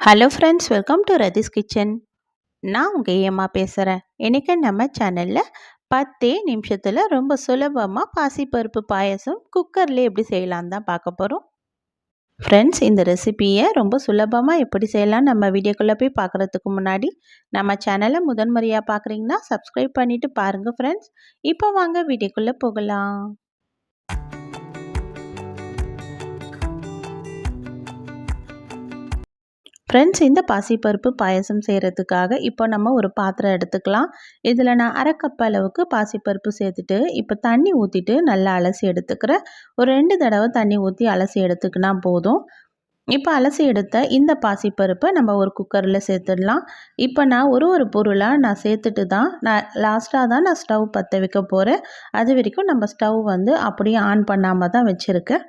Hello friends, welcome to Rathi's kitchen. நான் உங்கள் ஏமா பேசுகிறேன். இன்றைக்கி நம்ம சேனலில் 10 நிமிஷத்தில் ரொம்ப சுலபமாக பாசிப்பருப்பு பாயசம் குக்கரில் எப்படி செய்யலான்னு தான் பார்க்க போகிறோம். ஃப்ரெண்ட்ஸ், இந்த ரெசிபியை ரொம்ப சுலபமாக எப்படி செய்யலாம் நம்ம வீடியோக்குள்ளே போய் பார்க்குறதுக்கு முன்னாடி நம்ம சேனலை முதன்முறையாக பார்க்குறீங்கன்னா சப்ஸ்கிரைப் பண்ணிவிட்டு பாருங்கள் ஃப்ரெண்ட்ஸ். இப்போ வாங்க வீடியோக்குள்ளே போகலாம். ஃப்ரெண்ட்ஸ், இந்த பாசிப்பருப்பு பாயசம் செய்கிறதுக்காக இப்போ நம்ம ஒரு பாத்திரம் எடுத்துக்கலாம். இதில் நான் அரை கப் அளவுக்கு பாசிப்பருப்பு சேர்த்துட்டு இப்போ தண்ணி ஊற்றிட்டு நல்லா அலசி எடுத்துக்கிறேன். ஒரு 2 தடவை தண்ணி ஊற்றி அலசி எடுத்துக்கினா போதும். இப்போ அலசி எடுத்த இந்த பாசிப்பருப்பை நம்ம ஒரு குக்கரில் சேர்த்துடலாம். இப்போ நான் ஒரு பொருளாக நான் சேர்த்துட்டு தான் லாஸ்ட்டாக தான் நான் ஸ்டவ் பற்ற வைக்க போகிறேன். அது வரைக்கும் நம்ம ஸ்டவ் அப்படியே ஆன் பண்ணாமல் தான் வச்சுருக்கேன்.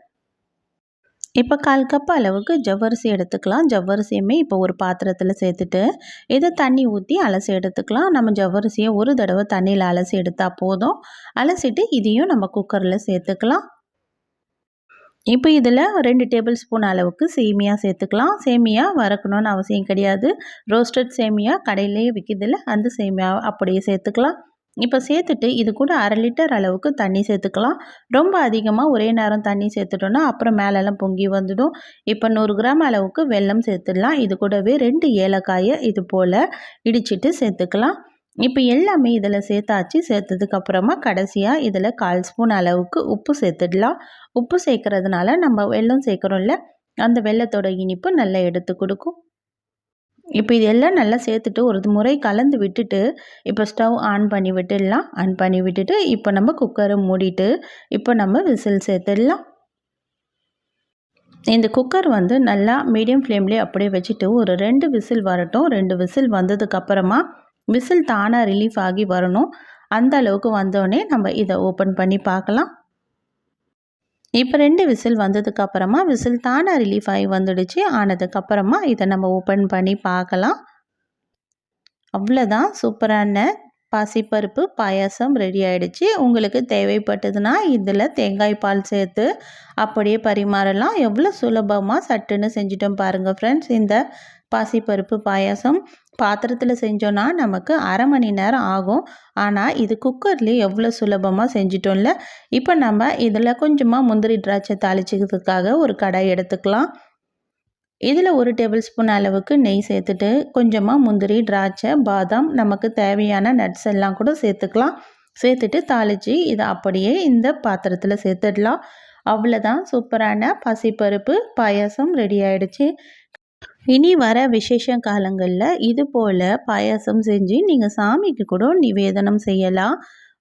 இப்போ 1/4 கப் அளவுக்கு ஜவ்வரிசி எடுத்துக்கலாம். ஜவ்வரிசியுமே இப்போ ஒரு பாத்திரத்தில் சேர்த்துட்டு இதை தண்ணி ஊற்றி அலசி எடுத்துக்கலாம். நம்ம ஜவ்வரிசியை ஒரு தடவை தண்ணியில் அலசி எடுத்தால் போதும். அலசிட்டு இதையும் நம்ம குக்கரில் சேர்த்துக்கலாம். இப்போ இதில் 2 டேபிள் ஸ்பூன் அளவுக்கு சேமியா சேர்த்துக்கலாம். சேமியா வறுக்கணும்னு அவசியம் கிடையாது. ரோஸ்டட் சேமியா கடையிலேயே விற்கிதில்ல, அந்த சேமியா அப்படியே சேர்த்துக்கலாம். இப்போ சேர்த்துட்டு இது கூட 1/2 லிட்டர் அளவுக்கு தண்ணி சேர்த்துக்கலாம். ரொம்ப அதிகமாக ஒரே நேரம் தண்ணி சேர்த்துட்டோன்னா அப்புறம் மேலெல்லாம் பொங்கி வந்துடும். இப்போ 100 கிராம் அளவுக்கு வெல்லம் சேர்த்துடலாம். இது கூடவே 2 ஏலக்காயை இது போல் இடிச்சிட்டு சேர்த்துக்கலாம். இப்போ எல்லாமே இதில் சேர்த்தாச்சு. சேர்த்ததுக்கப்புறமா கடைசியாக இதில் 1/4 ஸ்பூன் அளவுக்கு உப்பு சேர்த்துடலாம். உப்பு சேர்க்கறதுனால நம்ம வெல்லம் சேர்க்குறோம்ல, அந்த வெல்லத்தோட இனிப்பு நல்லா எடுத்து கொடுக்கும். இப்போ இதெல்லாம் நல்லா சேர்த்துட்டு ஒரு முறை கலந்து விட்டுட்டு இப்போ ஸ்டவ் ஆன் பண்ணி விட்டுடலாம். ஆன் பண்ணி விட்டுட்டு இப்போ நம்ம குக்கரை மூடிட்டு இப்போ நம்ம விசில் சேர்த்துடலாம். இந்த குக்கர் நல்லா மீடியம் ஃப்ளேம்லேயே அப்படியே வச்சுட்டு ஒரு 2 விசில் வரட்டும். 2 விசில் வந்ததுக்கப்புறமா விசில் தானாக ரிலீஃப் ஆகி வரணும். அந்த அளவுக்கு வந்தோடனே நம்ம இதை ஓப்பன் பண்ணி பார்க்கலாம். இப்போ 2 விசில் வந்ததுக்கப்புறமா விசில் தானாக ரிலீஃப் ஆகி வந்துடுச்சு. ஆனதுக்கப்புறமா இதை நம்ம ஓப்பன் பண்ணி பார்க்கலாம். அவ்வளோதான், சூப்பரான பாசிப்பருப்பு பாயாசம் ரெடி ஆகிடுச்சு. உங்களுக்கு தேவைப்பட்டதுன்னா இதில் தேங்காய் பால் சேர்த்து அப்படியே பரிமாறலாம். எவ்வளோ சுலபமாக சட்டுன்னு செஞ்சிட்டோம் பாருங்கள் ஃப்ரெண்ட்ஸ். இந்த பாசிப்பருப்பு பாயாசம் பாத்திரத்தில் செஞ்சோன்னா நமக்கு 1/2 மணி நேரம் ஆகும். ஆனால் இது குக்கர்லேயே எவ்வளோ சுலபமாக செஞ்சிட்டோம்ல. இப்போ நம்ம இதில் கொஞ்சமாக முந்திரி திராட்சை தாளிச்சிக்கிறதுக்காக ஒரு கடாய் எடுத்துக்கலாம். இதில் 1 டேபிள் ஸ்பூன் அளவுக்கு நெய் சேர்த்துட்டு கொஞ்சமாக முந்திரி திராட்சை பாதாம் நமக்கு தேவையான நட்ஸ் எல்லாம் கூட சேர்த்துக்கலாம். சேர்த்துட்டு தாளித்து இதை அப்படியே இந்த பாத்திரத்தில் சேர்த்துடலாம். அவ்வளோதான், சூப்பரான பாசிப்பருப்பு பாயாசம் ரெடி ஆகிடுச்சு. இனி வர விசேஷ காலங்களில் இது போல் பாயாசம் செஞ்சு நீங்கள் சாமிக்கு கூட நிவேதனம் செய்யலாம்.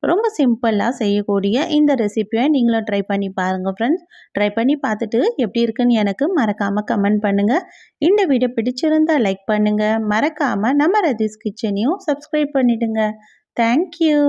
ரொம்ப சிம்பிளாக செய்யக்கூடிய இந்த ரெசிபியை நீங்களும் ட்ரை பண்ணி பாருங்கள் ஃப்ரெண்ட்ஸ். ட்ரை பண்ணி பார்த்துட்டு எப்படி இருக்குன்னு எனக்கு மறக்காமல் கமெண்ட் பண்ணுங்கள். இந்த வீடியோ பிடிச்சிருந்தால் லைக் பண்ணுங்கள். மறக்காமல் நம்ம ரதிஸ் கிச்சனையும் சப்ஸ்கிரைப் பண்ணிவிடுங்க. தேங்க்யூ.